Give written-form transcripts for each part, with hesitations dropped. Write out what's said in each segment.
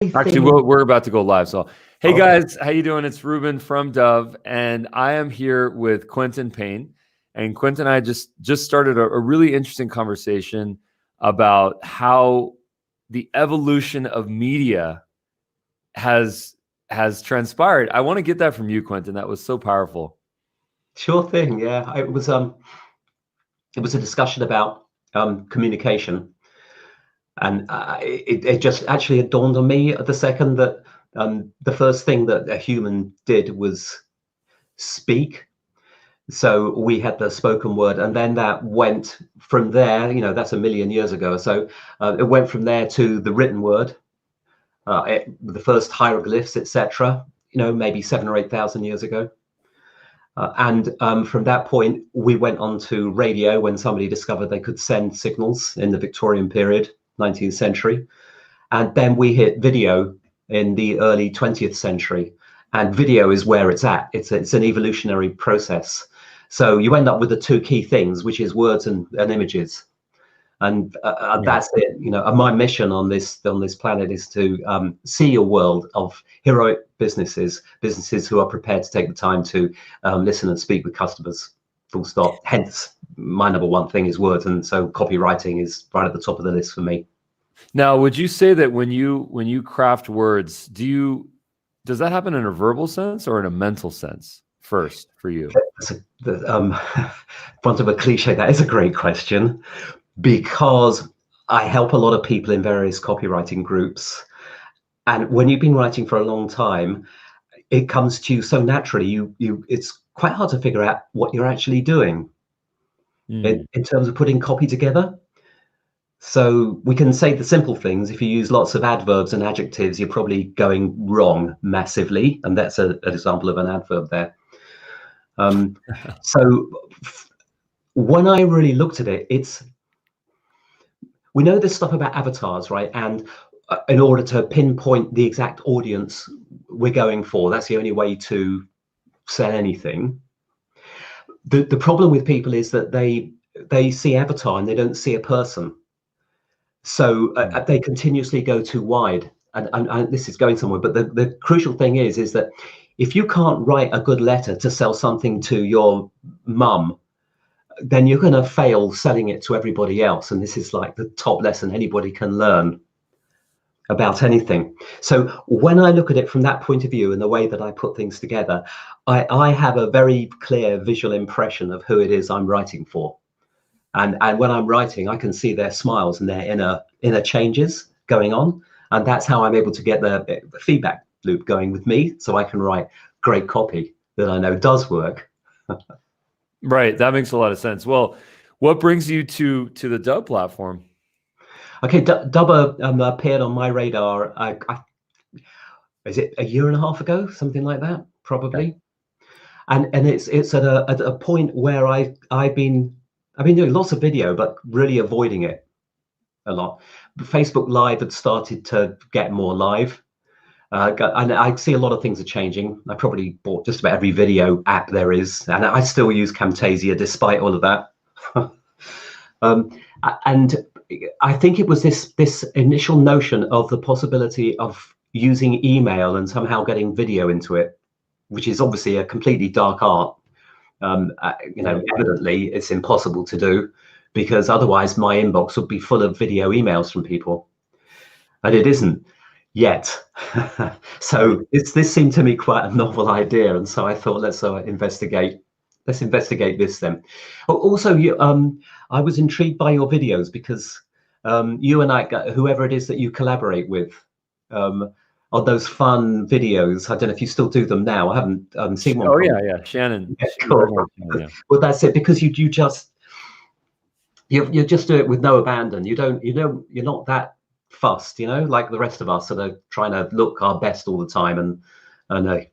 Actually, we're about to go live. So, hey guys, how you doing? It's Ruben from Dubb, and I am here with Quentin Payne. And Quentin and I just started a really interesting conversation about how the evolution of media has transpired. I want to get that from you, Quentin. That was so powerful. Sure thing. Yeah, it was a discussion about communication. And it just actually dawned on me at the second that the first thing that a human did was speak. So we had the spoken word, and then that went from there, that's 1 million years ago. So it went from there to the written word, the first hieroglyphs, etc., maybe 7,000 or 8,000 years ago. And from that point, we went on to radio when somebody discovered they could send signals in the Victorian period, 19th century. And then we hit video in the early 20th century. And video is where it's at. It's an evolutionary process. So you end up with the two key things, which is words and images. And that's it. My mission on this planet is to see a world of heroic businesses who are prepared to take the time to listen and speak with customers. Full stop. Hence, my number one thing is words, and so copywriting is right at the top of the list for me. Now, would you say that when you craft words, does that happen in a verbal sense or in a mental sense first for you? Front of a cliche, that is a great question, because I help a lot of people in various copywriting groups. And when you've been writing for a long time, it comes to you so naturally. It's quite hard to figure out what you're actually doing in terms of putting copy together. So we can say the simple things. If you use lots of adverbs and adjectives, you're probably going wrong massively. And that's an example of an adverb there. So when I really looked at it, we know this stuff about avatars, right? And in order to pinpoint the exact audience we're going for, that's the only way to sell anything. The problem with people is that they see avatar and they don't see a person. So they continuously go too wide. And this is going somewhere, but the crucial thing is that if you can't write a good letter to sell something to your mum, then you're going to fail selling it to everybody else. And this is like the top lesson anybody can learn about anything. So when I look at it from that point of view and the way that I put things together, I have a very clear visual impression of who it is I'm writing for. And when I'm writing, I can see their smiles and their inner changes going on. And that's how I'm able to get the feedback loop going with me, so I can write great copy that I know does work. Right, that makes a lot of sense. Well, what brings you to the Dubb platform? Okay, Dubb appeared on my radar. Is it 1.5 years ago, something like that, probably? Okay. And it's at a point where I've been doing lots of video, but really avoiding it a lot. Facebook Live had started to get more live. And I see a lot of things are changing. I probably bought just about every video app there is, and I still use Camtasia despite all of that. And I think it was this initial notion of the possibility of using email and somehow getting video into it, which is obviously a completely dark art. Evidently it's impossible to do, because otherwise my inbox would be full of video emails from people, and it isn't yet. So this seemed to me quite a novel idea, and so I thought, let's investigate this then. Also, I was intrigued by your videos, because you and I, whoever it is that you collaborate with, on those fun videos. I don't know if you still do them now. I haven't seen one. Oh yeah, Shannon. Yeah, cool. Yeah. Well, that's it, because you just do it with no abandon. You're not that fussed, like the rest of us that are trying to look our best all the time, and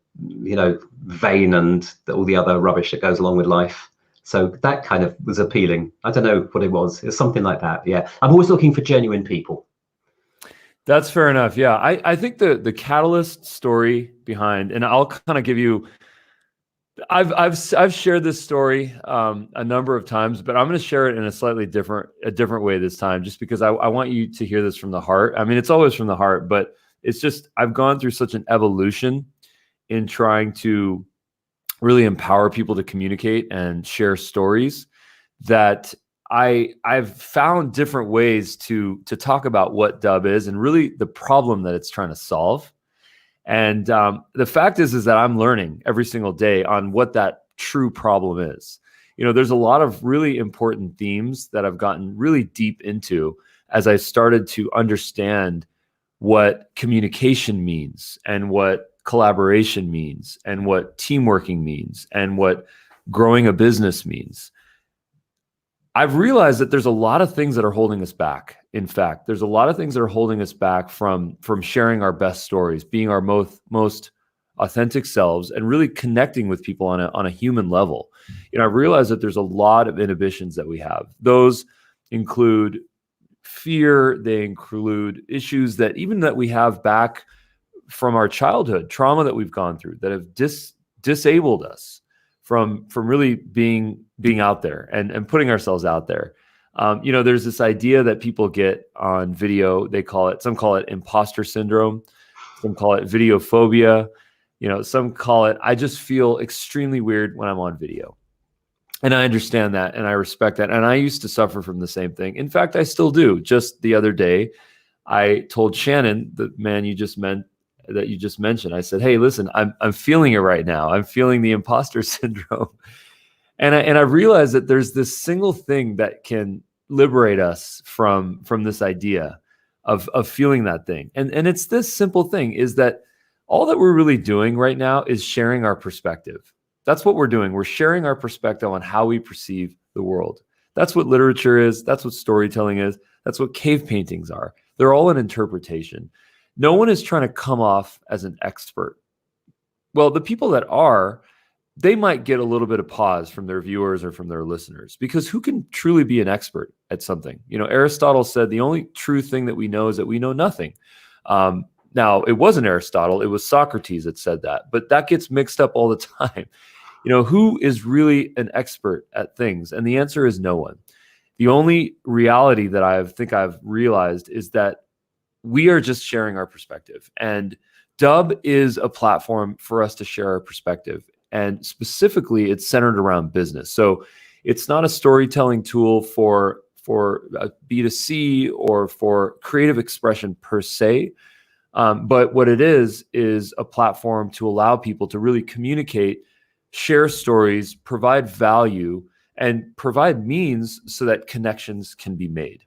vain and all the other rubbish that goes along with life. So that kind of was appealing. I don't know what it was. It's something like that. Yeah, I'm always looking for genuine people. That's fair enough. Yeah, I think the catalyst story behind, and I'll kind of give you. I've shared this story a number of times, but I'm going to share it in a slightly different way this time, just because I want you to hear this from the heart. I mean, it's always from the heart, but It's just, I've gone through such an evolution in trying to really empower people to communicate and share stories that I've found different ways to talk about what Dubb is and really the problem that it's trying to solve. And the fact is that I'm learning every single day on what that true problem is. There's a lot of really important themes that I've gotten really deep into as I started to understand what communication means and what collaboration means and what teamworking means and what growing a business means. I've realized that there's a lot of things that are holding us back. In fact, there's a lot of things that are holding us back from sharing our best stories, being our most authentic selves, and really connecting with people on a human level. I've realized that there's a lot of inhibitions that we have. Those include fear. They include issues that we have back from our childhood, trauma that we've gone through that have disabled us from really being out there and putting ourselves out there. There's this idea that people get on video. Some call it imposter syndrome. Some call it video phobia. Some call it, I just feel extremely weird when I'm on video. And I understand that and I respect that. And I used to suffer from the same thing. In fact, I still do. Just the other day, I told Shannon, the man you just mentioned, I said, hey, listen, I'm feeling it right now. I'm feeling the imposter syndrome. And I realized that there's this single thing that can liberate us from this idea of feeling that thing. And it's this simple thing, is that all that we're really doing right now is sharing our perspective. That's what we're doing. We're sharing our perspective on how we perceive the world. That's what literature is. That's what storytelling is. That's what cave paintings are. They're all an interpretation. No one is trying to come off as an expert. Well, the people that are, they might get a little bit of pause from their viewers or from their listeners, because who can truly be an expert at something? Aristotle said the only true thing that we know is that we know nothing. Now, it wasn't Aristotle, it was Socrates that said that, but that gets mixed up all the time. Who is really an expert at things? And the answer is no one. The only reality that I think I've realized is that we are just sharing our perspective. And Dubb is a platform for us to share our perspective. And specifically, it's centered around business. So it's not a storytelling tool for B2C or for creative expression per se. But what it is a platform to allow people to really communicate, share stories, provide value, and provide means so that connections can be made.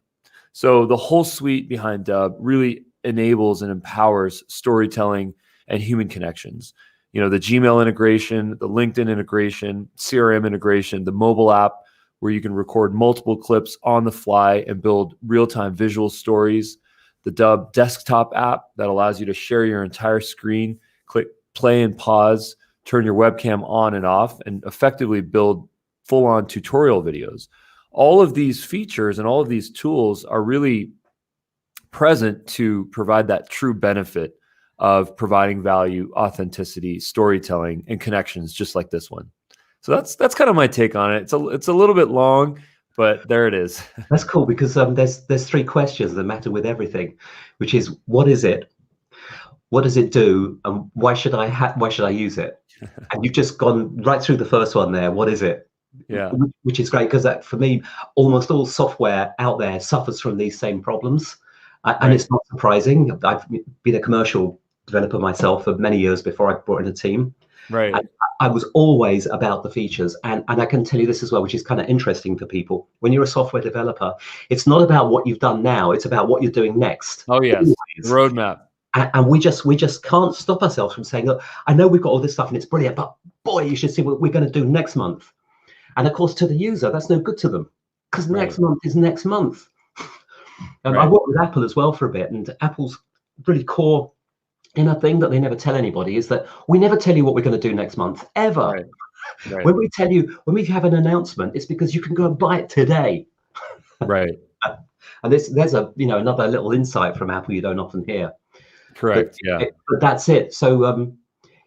So the whole suite behind Dubb really enables and empowers storytelling and human connections. The Gmail integration, the LinkedIn integration, CRM integration, the mobile app where you can record multiple clips on the fly and build real-time visual stories, the Dubb desktop app that allows you to share your entire screen, click play and pause, turn your webcam on and off, and effectively build full-on tutorial videos. All of these features and all of these tools are really present to provide that true benefit of providing value, authenticity, storytelling, and connections, just like this one. So that's kind of my take on it. It's a little bit long, but there it is. That's cool, because there's three questions that matter with everything, which is, what is it? What does it do? And why should I use it? And you've just gone right through the first one there. What is it? Yeah. Which is great, because that, for me, almost all software out there suffers from these same problems. And it's not surprising. I've been a commercial developer myself for many years before I brought in a team. Right. And I was always about the features. And I can tell you this as well, which is kind of interesting for people. When you're a software developer, it's not about what you've done now. It's about what you're doing next. Oh, yes. Roadmap. And we just can't stop ourselves from saying, look, I know we've got all this stuff and it's brilliant, but boy, you should see what we're going to do next month. And of course, to the user, that's no good to them, because next month is next month. I worked with Apple as well for a bit, and Apple's really core inner thing that they never tell anybody is that we never tell you what we're going to do next month, ever. Right. When we have an announcement, it's because you can go and buy it today. Right. And there's a another little insight from Apple you don't often hear. Correct. But that's it. So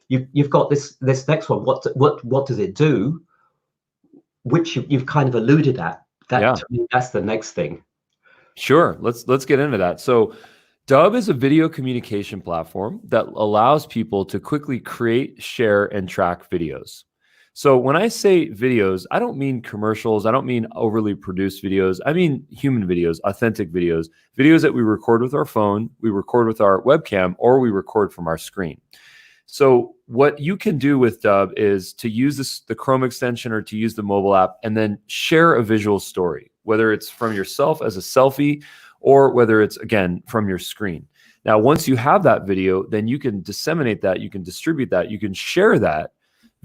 you've got this next one. What does it do? Which you've kind of alluded at. To me, that's the next thing. Sure. Let's get into that. So Dubb is a video communication platform that allows people to quickly create, share, and track videos. So when I say videos, I don't mean commercials. I don't mean overly produced videos. I mean human videos, authentic videos, videos that we record with our phone, we record with our webcam, or we record from our screen. So what you can do with Dubb is to use the Chrome extension or to use the mobile app and then share a visual story, whether it's from yourself as a selfie or whether it's, again, from your screen. Now, once you have that video, then you can disseminate that, you can distribute that, you can share that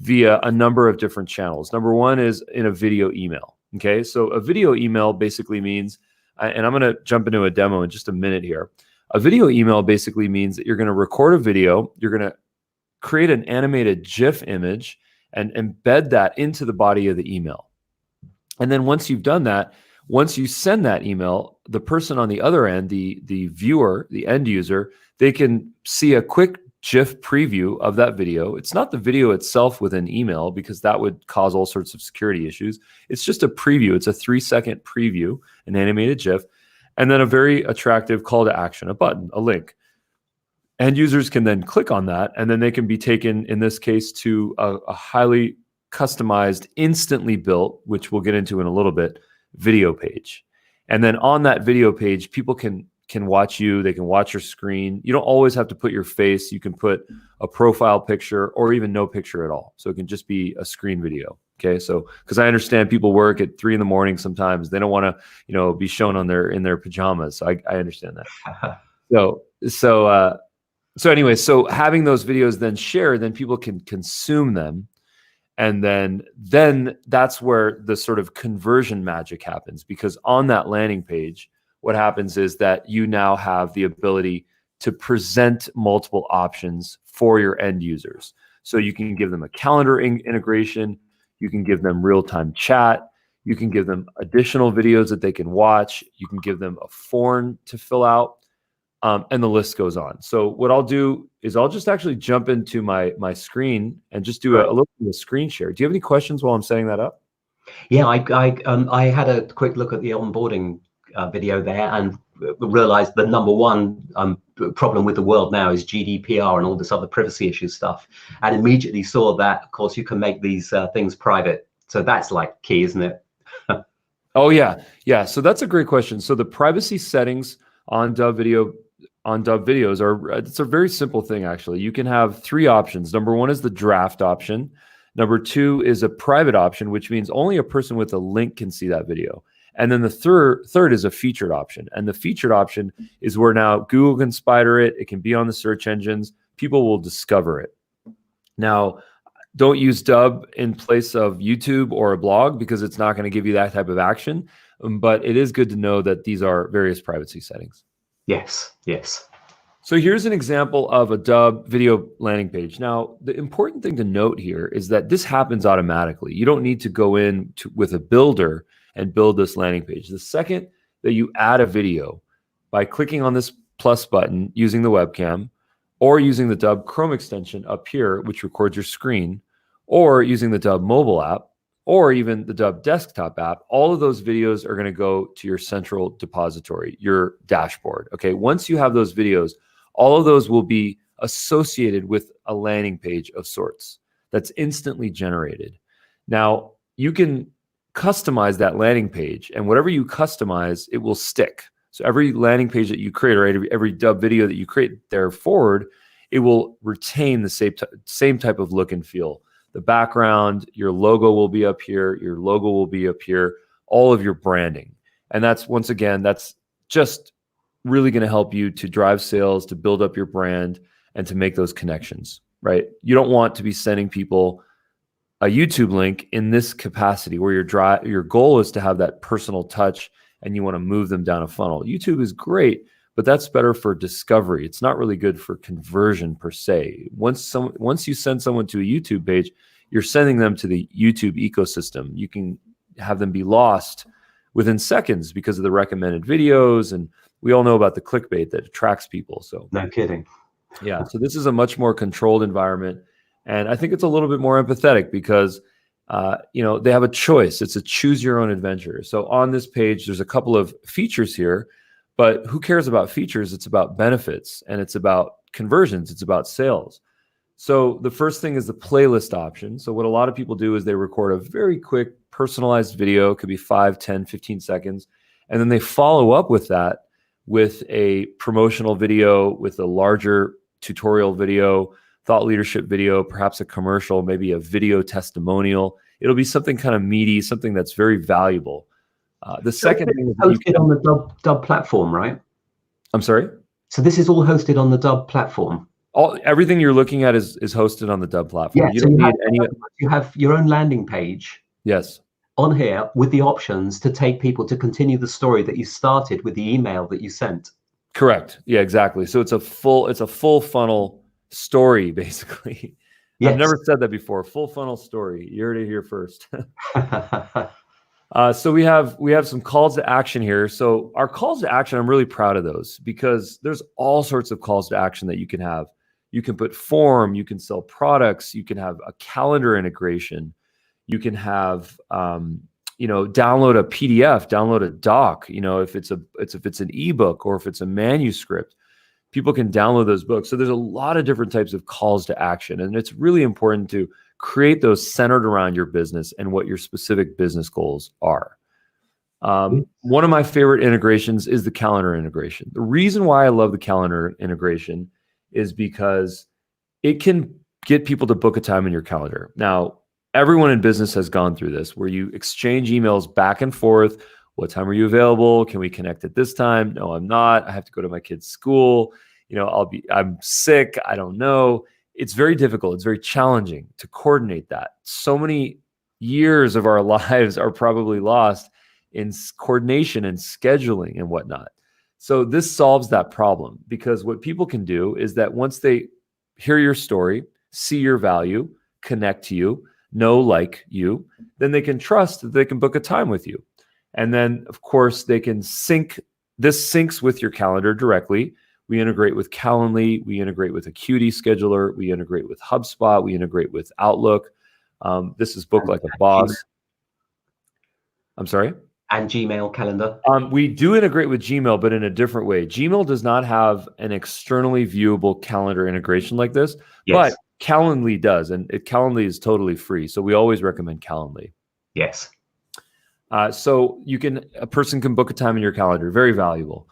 via a number of different channels. Number one is in a video email. Okay, so a video email basically means, and I'm going to jump into a demo in just a minute here. A video email basically means that you're going to record a video, you're going to create an animated GIF image and embed that into the body of the email. And then once you've done that, once you send that email, the person on the other end, the viewer, the end user, they can see a quick GIF preview of that video. It's not the video itself within email because that would cause all sorts of security issues. It's just a preview. It's a 3-second preview, an animated GIF, and then a very attractive call to action, a button, a link. End users can then click on that, and then they can be taken, in this case, to a highly customized, instantly built, which we'll get into in a little bit, video page. And then on that video page, people can watch you, they can watch your screen. You don't always have to put your face. You can put a profile picture or even no picture at all. So it can just be a screen video. Okay, so because I understand people work at 3 a.m. sometimes, they don't want to, be shown in their pajamas. So I understand that. So anyway, so having those videos then shared, then people can consume them. And then that's where the sort of conversion magic happens, because on that landing page, what happens is that you now have the ability to present multiple options for your end users. So you can give them a calendar integration, you can give them real-time chat, you can give them additional videos that they can watch, you can give them a form to fill out, and the list goes on. So what I'll do is I'll just actually jump into my screen and just do a little bit of screen share. Do you have any questions while I'm setting that up? Yeah, I had a quick look at the onboarding video there and realized the number one problem with the world now is GDPR and all this other privacy issue stuff, and immediately saw that, of course, you can make these things private. So that's like key, isn't it? Oh yeah. So that's a great question. So the privacy settings on Dubb videos it's a very simple thing, actually. You can have 3 options. Number 1 is the draft option. Number 2 is a private option, which means only a person with a link can see that video. And then the third is a featured option. And the featured option is where now Google can spider it. It can be on the search engines. People will discover it. Now, don't use Dubb in place of YouTube or a blog because it's not going to give you that type of action. But it is good to know that these are various privacy settings. Yes. So here's an example of a Dubb video landing page. Now, the important thing to note here is that this happens automatically. You don't need to go in with a builder and build this landing page. The second that you add a video by clicking on this plus button using the webcam or using the Dubb Chrome extension up here, which records your screen, or using the Dubb mobile app, or even the Dubb desktop app, all of those videos are going to go to your central depository, your dashboard. Okay, once you have those videos, all of those will be associated with a landing page of sorts that's instantly generated. Now, you can customize that landing page, and whatever you customize, it will stick. So every landing page that you create, or every Dubb video that you create there forward, it will retain the same type of look and feel. The background, your logo will be up here, your logo will be up here, all of your branding. And that's, once again, that's just really going to help you to drive sales, to build up your brand, and to make those connections, right? You don't want to be sending people a YouTube link in this capacity where your goal is to have that personal touch and you want to move them down a funnel. YouTube is great, but that's better for discovery. It's not really good for conversion per se. Once you send someone to a YouTube page, you're sending them to the YouTube ecosystem. You can have them be lost within seconds because of the recommended videos, and we all know about the clickbait that attracts people. So no kidding. Yeah, so this is a much more controlled environment, and I think it's a little bit more empathetic because they have a choice. It's a choose your own adventure. So on this page, there's a couple of features here, But who cares about features? It's about benefits, and it's about conversions. It's about sales. So the first thing is the playlist option. So what a lot of people do is they record a very quick personalized video. It could be 5, 10, 15 seconds. And then they follow up with that with a promotional video, with a larger tutorial video, thought leadership video, perhaps a commercial, maybe a video testimonial. It'll be something kind of meaty, something that's very valuable. The second thing is hosted on the Dubb platform, right? I'm sorry? So this is all hosted on the Dubb platform. Everything you're looking at is hosted on the Dubb platform. Yeah, you don't need any. You have your own landing page. Yes. On here with the options to take people to continue the story that you started with the email that you sent. Correct. Yeah, exactly. So it's a full funnel story, basically. Yes. I've never said that before. Full funnel story. You heard it here first. So we have some calls to action here. So our calls to action, I'm really proud of those because there's all sorts of calls to action that you can have. You can put form, you can sell products, you can have a calendar integration, you can have download a PDF, download a doc. If it's an ebook or if it's a manuscript, people can download those books. So there's a lot of different types of calls to action, and it's really important to create those centered around your business and what your specific business goals are. One of my favorite integrations is the calendar integration. The reason why I love the calendar integration is because it can get people to book a time in your calendar. Now, everyone in business has gone through this where you exchange emails back and forth. What time are you available? Can we connect at this time? No, I'm not. I have to go to my kid's school. I'm sick. I don't know. It's very difficult. It's very challenging to coordinate that. So many years of our lives are probably lost in coordination and scheduling and whatnot. So this solves that problem because what people can do is that once they hear your story, see your value, connect to you, like you, then they can trust that they can book a time with you. And then, of course, they can this syncs with your calendar directly. We integrate with Calendly. We integrate with Acuity Scheduler. We integrate with HubSpot. We integrate with Outlook. This is Book Like a Boss. I'm sorry? And Gmail calendar. We do integrate with Gmail, but in a different way. Gmail does not have an externally viewable calendar integration like this, but Calendly does, and Calendly is totally free. So we always recommend Calendly. Yes. So a person can book a time in your calendar. Very valuable.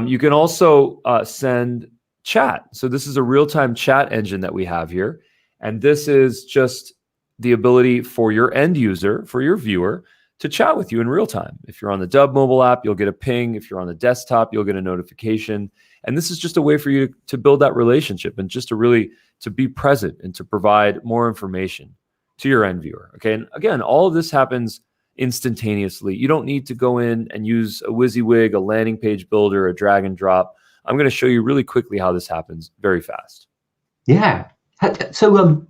You can also send chat. So this is a real-time chat engine that we have here. And this is just the ability for your end user, for your viewer, to chat with you in real time. If you're on the Dubb mobile app, you'll get a ping. If you're on the desktop, you'll get a notification. And this is just a way for you to build that relationship and just to be present and to provide more information to your end viewer. Okay. And again, all of this happens instantaneously. You don't need to go in and use a WYSIWYG, a landing page builder, a drag and drop. I'm going to show you really quickly how this happens very fast. Yeah. So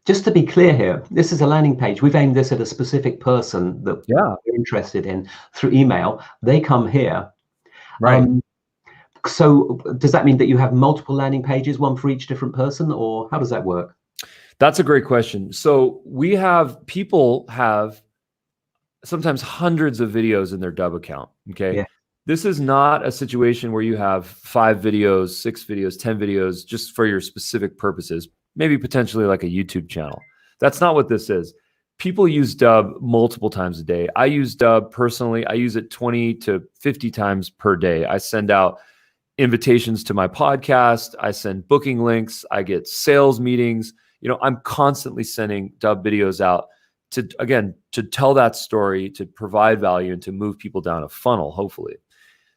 just to be clear here, this is a landing page. We've aimed this at a specific person that we're interested in through email. They come here. Right. So does that mean that you have multiple landing pages, one for each different person, or how does that work? That's a great question. So people have sometimes hundreds of videos in their Dubb account. Okay. Yeah. This is not a situation where you have 5 videos, 6 videos, 10 videos just for your specific purposes, maybe potentially like a YouTube channel. That's not what this is. People use Dubb multiple times a day. I use Dubb personally. I use it 20 to 50 times per day. I send out invitations to my podcast. I send booking links. I get sales meetings. I'm constantly sending Dubb videos out to tell that story, to provide value, and to move people down a funnel, hopefully.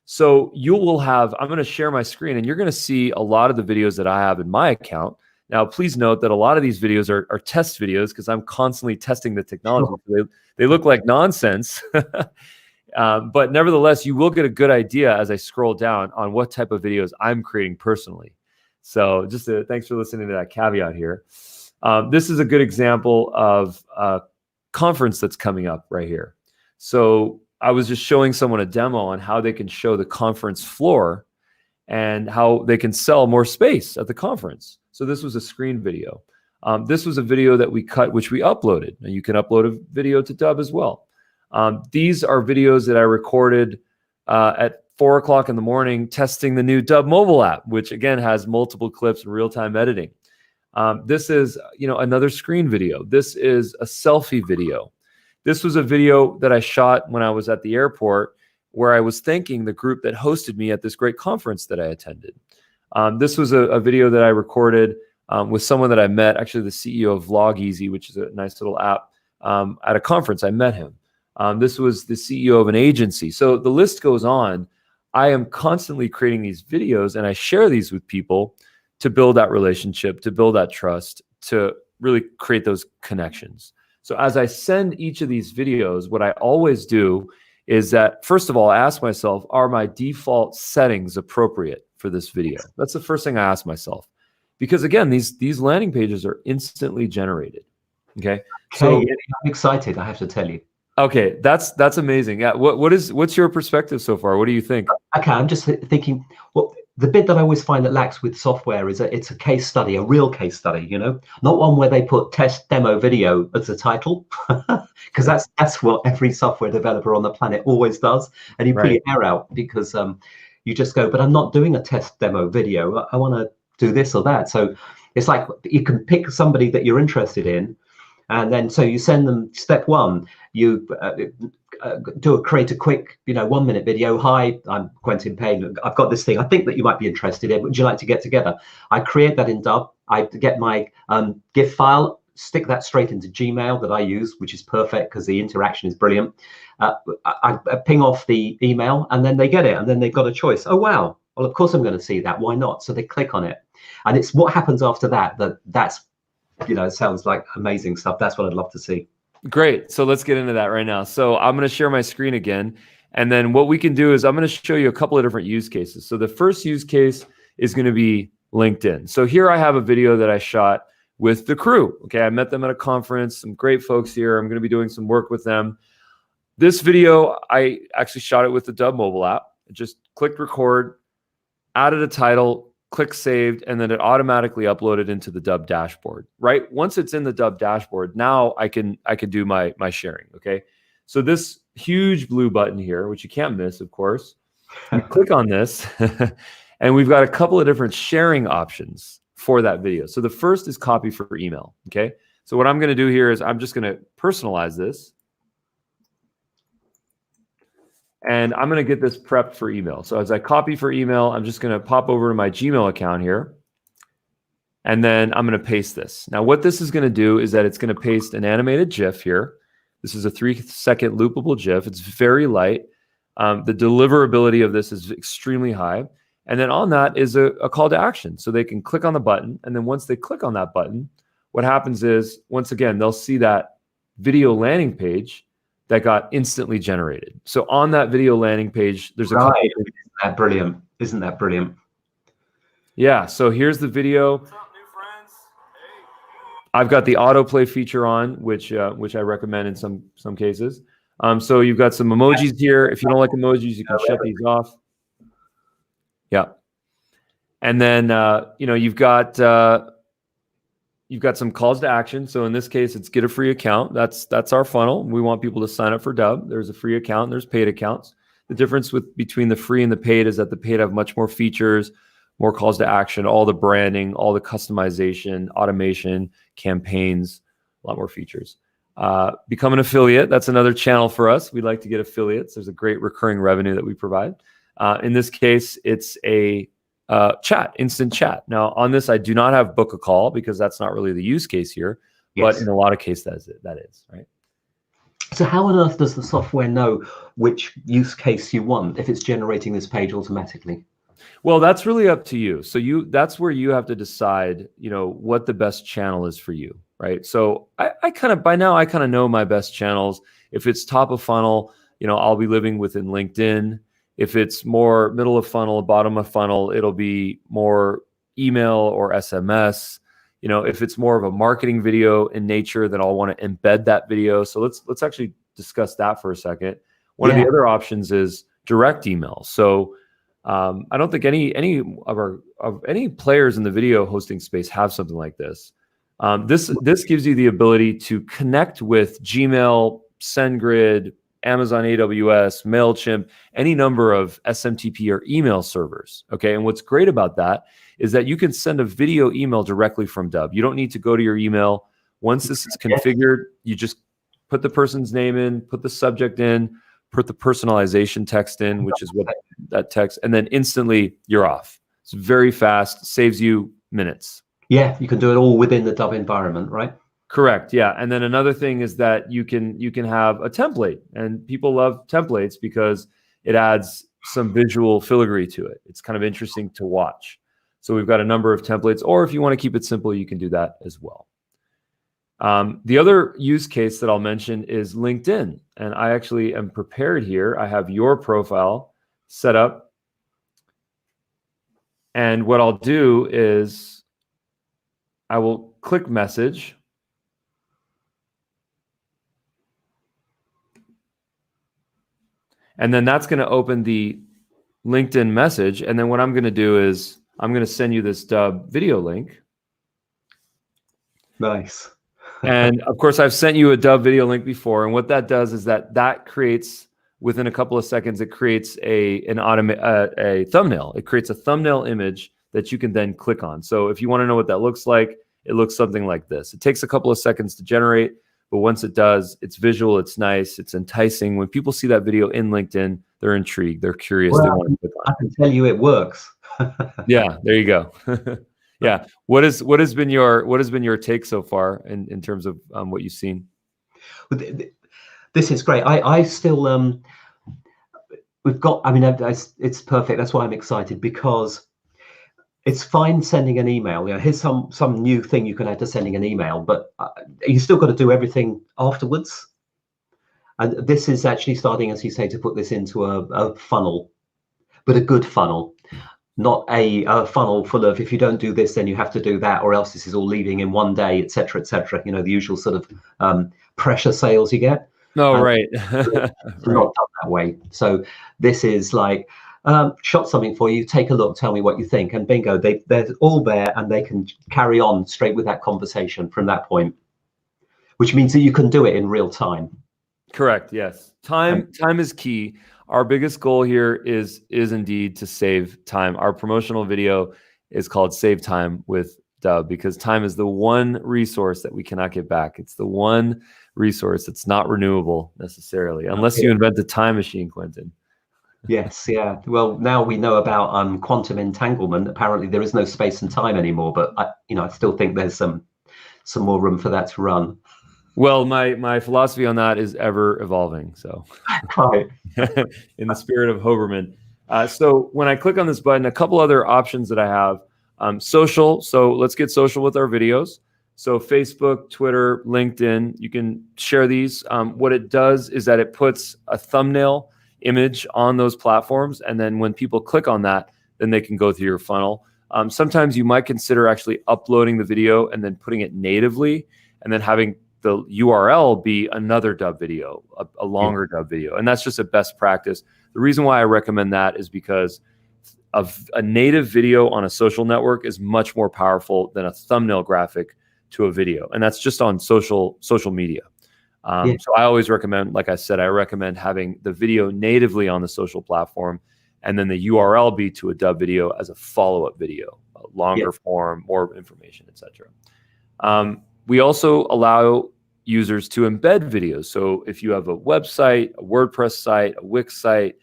So I'm going to share my screen, and you're going to see a lot of the videos that I have in my account. Now, please note that a lot of these videos are test videos because I'm constantly testing the technology. So they look like nonsense. But nevertheless, you will get a good idea as I scroll down on what type of videos I'm creating personally. So thanks for listening to that caveat here. This is a good example of a conference that's coming up right here. So I was just showing someone a demo on how they can show the conference floor and how they can sell more space at the conference. So this was a screen video. This was a video that we cut, which we uploaded. And you can upload a video to Dubb as well. These are videos that I recorded at 4 o'clock in the morning testing the new Dubb mobile app, which again has multiple clips and real-time editing. This is, another screen video. This is a selfie video. This was a video that I shot when I was at the airport, where I was thanking the group that hosted me at this great conference that I attended. This was a video that I recorded with someone that I met, actually the CEO of VlogEasy, which is a nice little app. At a conference, I met him. This was the CEO of an agency. So the list goes on. I am constantly creating these videos, and I share these with people to build that relationship, to build that trust, to really create those connections. So as I send each of these videos, what I always do is that, first of all, I ask myself, are my default settings appropriate for this video? That's the first thing I ask myself. Because again, these landing pages are instantly generated. Okay. So I'm excited, I have to tell you. Okay, that's amazing. Yeah. What's your perspective so far? What do you think? Okay, I'm just thinking, well, the bit that I always find that lacks with software is it's a case study, a real case study, not one where they put test demo video as the title, because that's what every software developer on the planet always does. And you pull your hair out because you just go, but I'm not doing a test demo video. I want to do this or that. So it's like you can pick somebody that you're interested in, and then so you send them step one. You create a quick 1 minute video. Hi, I'm Quentin Payne. I've got this thing I think that you might be interested in. Would you like to get together? I create that in Dubb. I get my GIF file, stick that straight into Gmail that I use, which is perfect because the interaction is brilliant. I ping off the email, and then they get it, and then they've got a choice. Oh wow, well of course I'm going to see that. Why not? So they click on it, and it's what happens after that's it sounds like amazing stuff. That's what I'd love to see. Great. So let's get into that right now. So I'm going to share my screen again. And then what we can do is I'm going to show you a couple of different use cases. So the first use case is going to be LinkedIn. So here I have a video that I shot with the crew. Okay. I met them at a conference, some great folks here. I'm going to be doing some work with them. This video, I actually shot it with the Dubb mobile app. I just clicked record, added a title, click saved, and then it automatically uploaded into the Dubb dashboard, right? Once it's in the Dubb dashboard, now I can do my sharing, okay? So this huge blue button here, which you can't miss, of course, you click on this, and we've got a couple of different sharing options for that video. So the first is copy for email, okay? So what I'm gonna do here is I'm just gonna personalize this, and I'm going to get this prepped for email. So as I copy for email, I'm just going to pop over to my Gmail account here. And then I'm going to paste this. Now, what this is going to do is that it's going to paste an animated GIF here. This is a 3-second loopable GIF. It's very light. The deliverability of this is extremely high. And then on that is a call to action. So they can click on the button. And then once they click on that button, what happens is, once again, they'll see that video landing page that got instantly generated. So on that video landing page, there's a Isn't that brilliant? Isn't that brilliant? Yeah. So here's the video. What's up, new friends? Hey. I've got the autoplay feature on, which I recommend in some cases. So you've got some emojis here. If you don't like emojis, you can shut these off. Yeah. And then you've got some calls to action. So in this case, it's get a free account. That's our funnel. We want people to sign up for Dubb. There's a free account and there's paid accounts. The difference between the free and the paid is that the paid have much more features, more calls to action, all the branding, all the customization, automation, campaigns, a lot more features. Become an affiliate. That's another channel for us. We'd like to get affiliates. There's a great recurring revenue that we provide. In this case, it's a instant chat. Now on this, I do not have book a call because that's not really the use case here, but in a lot of cases that is, right? So how on earth does the software know which use case you want if it's generating this page automatically? Well, that's really up to you. So that's where you have to decide, what the best channel is for you, right? So by now I kind of know my best channels. If it's top of funnel, I'll be living within LinkedIn. If it's more middle of funnel, bottom of funnel, it'll be more email or SMS. If it's more of a marketing video in nature, then I'll want to embed that video. So let's actually discuss that for a second. One of the other options is direct email. So I don't think any players in the video hosting space have something like this. This gives you the ability to connect with Gmail, SendGrid, Amazon AWS, MailChimp, any number of SMTP or email servers. Okay. And what's great about that is that you can send a video email directly from Dubb. You don't need to go to your email. Once this is configured, you just put the person's name in, put the subject in, put the personalization text in, which is what that text, and then instantly you're off. It's very fast, saves you minutes. Yeah, you can do it all within the Dubb environment, right? Correct. Yeah. And then another thing is that you can have a template, and people love templates because it adds some visual filigree to it. It's kind of interesting to watch. So we've got a number of templates, or if you want to keep it simple, you can do that as well. The other use case that I'll mention is LinkedIn. And I actually am prepared here. I have your profile set up. And what I'll do is I will click message. And then that's going to open the LinkedIn message. And then what I'm going to do is I'm going to send you this Dubb video link. Nice. And of course, I've sent you a Dubb video link before. And what that does is that creates, within a couple of seconds, it creates a thumbnail. It creates a thumbnail image that you can then click on. So if you want to know what that looks like, it looks something like this. It takes a couple of seconds to generate, but once it does, it's visual, it's nice, it's enticing. When people see that video in LinkedIn, they're intrigued, they're curious, well, they want to click on it. I can tell you it works. Yeah, there you go. Yeah. What has been your take so far in terms of what you've seen? This is great. I still we've got. I mean, it's perfect. That's why I'm excited, because it's fine sending an email. You know, here's some new thing you can add to sending an email, but you still got to do everything afterwards. And this is actually starting, as you say, to put this into a funnel, but a good funnel. Not a funnel full of, if you don't do this, then you have to do that, or else this is all leaving in one day, et cetera, you know, the usual sort of pressure sales you get. Oh, right. Not done that way. So this is like, shot something for you, take a look, tell me what you think, and bingo, they're all there, and they can carry on straight with that conversation from that point, which means that you can do it in real time. Correct. Yes. Time is key. Our biggest goal here is indeed to save time. Our promotional video is called Save Time with Dubb, because time is the one resource that we cannot get back. It's the one resource that's not renewable necessarily, unless you invent a time machine, Quentin. Yes, yeah. Well, now we know about quantum entanglement. Apparently there is no space and time anymore, but I still think there's some more room for that to run. Well, my philosophy on that is ever evolving. So, right. In the spirit of Hoberman. So when I click on this button, a couple other options that I have. Social. So let's get social with our videos. So Facebook, Twitter, LinkedIn, you can share these. What it does is that it puts a thumbnail image on those platforms. And then when people click on that, then they can go through your funnel. Sometimes you might consider actually uploading the video and then putting it natively, and then having the URL be another Dubb video, a longer Dubb video. And that's just a best practice. The reason why I recommend that is because a native video on a social network is much more powerful than a thumbnail graphic to a video. And that's just on social media. So I always recommend, like I said, I recommend having the video natively on the social platform, and then the URL be to a Dubb video as a follow-up video, a longer form, more information, etc. We also allow users to embed videos. So if you have a website, a WordPress site, a Wix site,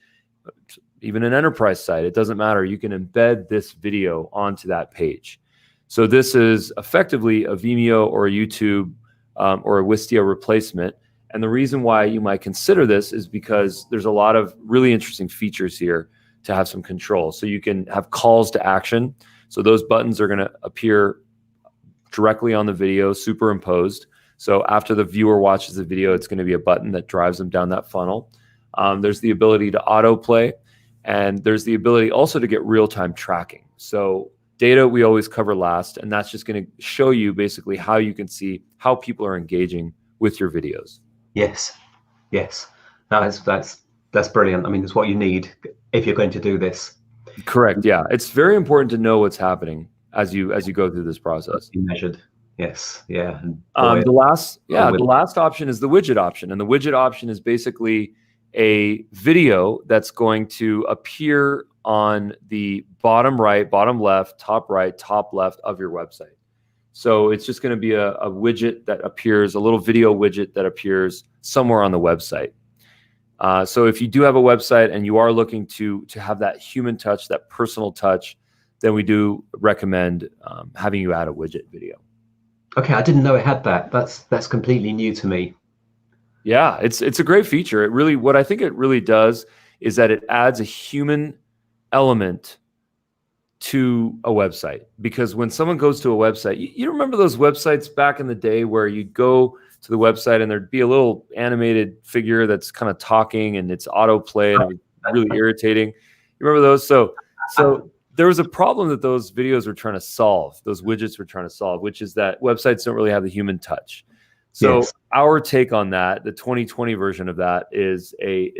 even an enterprise site, it doesn't matter. You can embed this video onto that page. So this is effectively a Vimeo or a YouTube or a Wistia replacement. And the reason why you might consider this is because there's a lot of really interesting features here to have some control. So you can have calls to action. So those buttons are going to appear directly on the video, superimposed. So after the viewer watches the video, it's going to be a button that drives them down that funnel. There's the ability to autoplay, and there's the ability also to get real-time tracking. So data we always cover last, and that's just going to show you basically how you can see how people are engaging with your videos. Yes. That's brilliant. I mean, it's what you need if you're going to do this. Correct. Yeah, it's very important to know what's happening as you go through this process. You measured. Yes. Yeah. The last option is the widget option, and the widget option is basically a video that's going to appear on the bottom right, bottom left, top right, top left of your website. So it's just going to be a widget that appears, a little video widget that appears somewhere on the website. So if you do have a website and you are looking to have that human touch, that personal touch, then we do recommend having you add a widget video. Okay, I didn't know it had that. That's completely new to me. Yeah, it's a great feature. It really, what I think it really does is that it adds a human element to a website. Because when someone goes to a website, you remember those websites back in the day where you'd go to the website and there'd be a little animated figure that's kind of talking and it's autoplay and it was really irritating. You remember those? So there was a problem that those videos were trying to solve, those widgets were trying to solve, which is that websites don't really have the human touch. So Yes. Our take on that, the 2020 version of that, is a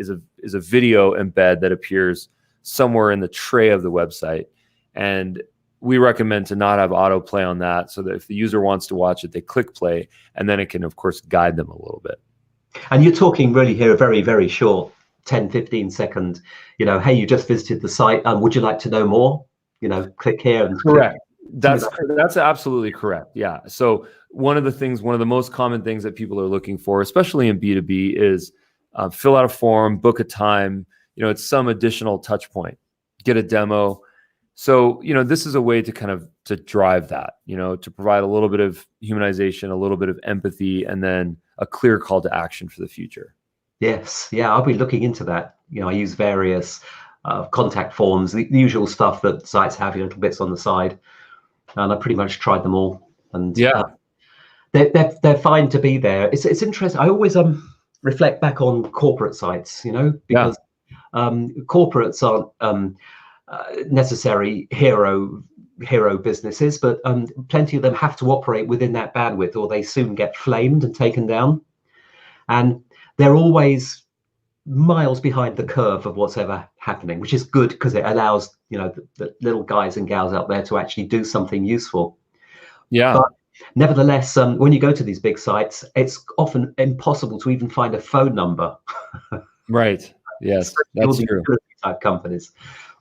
video embed that appears somewhere in the tray of the website, and we recommend to not have autoplay on that, so that if the user wants to watch it, they click play, and then it can, of course, guide them a little bit. And you're talking really here a very, very short 10, 15 second, hey, you just visited the site. Would you like to know more? Click here. And correct. That's absolutely correct. Yeah. So one of the most common things that people are looking for, especially in B2B, is fill out a form, book a time. It's some additional touch point, get a demo. So, this is a way to drive that, to provide a little bit of humanization, a little bit of empathy, and then a clear call to action for the future. Yes. Yeah. I'll be looking into that. I use various contact forms, the usual stuff that sites have, little bits on the side. And I pretty much tried them all. And yeah, they're fine to be there. It's interesting. I always reflect back on corporate sites, because corporates aren't necessary hero businesses, but plenty of them have to operate within that bandwidth, or they soon get flamed and taken down. And they're always miles behind the curve of what's ever happening, which is good because it allows the little guys and gals out there to actually do something useful. Yeah. But nevertheless, when you go to these big sites, it's often impossible to even find a phone number. Right. Yes, that's true. Type companies.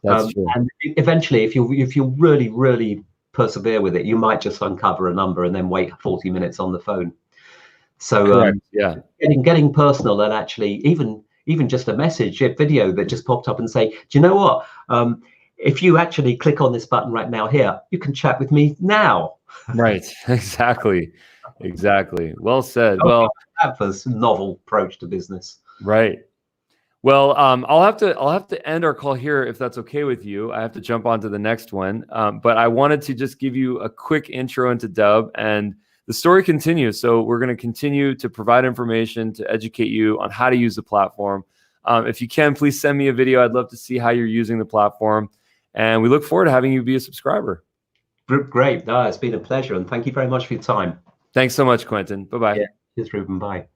That's true. And eventually, if you really, really persevere with it, you might just uncover a number and then wait 40 minutes on the phone. So getting personal, and actually even just a message, a video that just popped up and say, do you know what? If you actually click on this button right now here, you can chat with me now. Right. Exactly. Well said. Well, that's a novel approach to business. Right. Well, I'll have to end our call here if that's okay with you. I have to jump on to the next one. But I wanted to just give you a quick intro into Dubb, and the story continues. So we're going to continue to provide information to educate you on how to use the platform. If you can, please send me a video. I'd love to see how you're using the platform. And we look forward to having you be a subscriber. Great. No, it's been a pleasure. And thank you very much for your time. Thanks so much, Quentin. Bye-bye. Yeah. Cheers, Ruben. Bye.